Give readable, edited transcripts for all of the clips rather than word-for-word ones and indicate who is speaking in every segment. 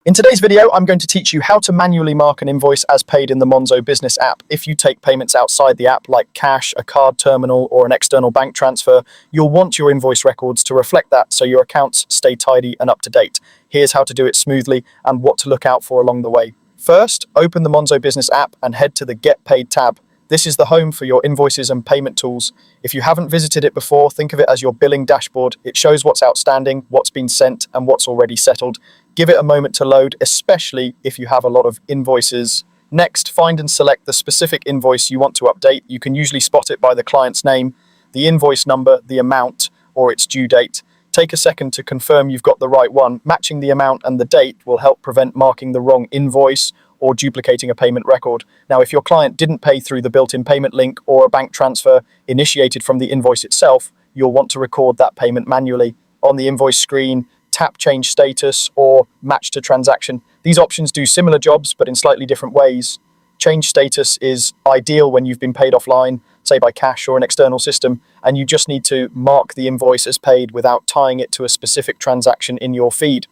Speaker 1: In today's video, I'm going to teach you how to manually mark an invoice as paid in the Monzo business app. If you take payments outside the app, like cash, a card terminal, or an external bank transfer, you'll want your invoice records to reflect that so your accounts stay tidy and up to date. Here's how to do it smoothly and what to look out for along the way. First, open the Monzo business app and head to the Get Paid tab. This is the home for your invoices and payment tools. If you haven't visited it before, think of it as your billing dashboard. It shows what's outstanding, what's been sent, and what's already settled. Give it a moment to load, especially if you have a lot of invoices. Next, find and select the specific invoice you want to update. You can usually spot it by the client's name, the invoice number, the amount, or its due date. Take a second to confirm you've got the right one. Matching the amount and the date will help prevent marking the wrong invoice or duplicating a payment record. Now, if your client didn't pay through the built-in payment link or a bank transfer initiated from the invoice itself, you'll want to record that payment manually. On the invoice screen, tap Change Status or Match to Transaction. These options do similar jobs, but in slightly different ways. Change Status is ideal when you've been paid offline, say by cash or an external system, and you just need to mark the invoice as paid without tying it to a specific transaction in your feed.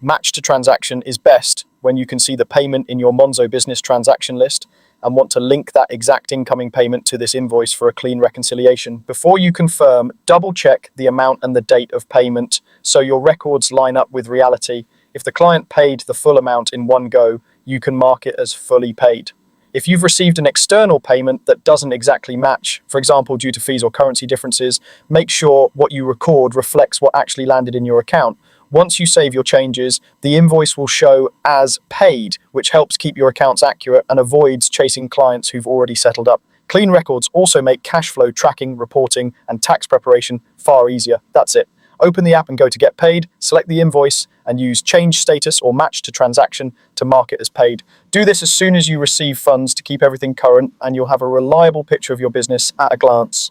Speaker 1: Match to Transaction is best when you can see the payment in your Monzo business transaction list and want to link that exact incoming payment to this invoice for a clean reconciliation. Before you confirm, double check the amount and the date of payment so your records line up with reality. If the client paid the full amount in one go, you can mark it as fully paid. If you've received an external payment that doesn't exactly match, for example, due to fees or currency differences, make sure what you record reflects what actually landed in your account. Once you save your changes, the invoice will show as paid, which helps keep your accounts accurate and avoids chasing clients who've already settled up. Clean records also make cash flow tracking, reporting, and tax preparation far easier. That's it. Open the app and go to Get Paid, select the invoice, and use Change Status or Match to Transaction to mark it as paid. Do this as soon as you receive funds to keep everything current, and you'll have a reliable picture of your business at a glance.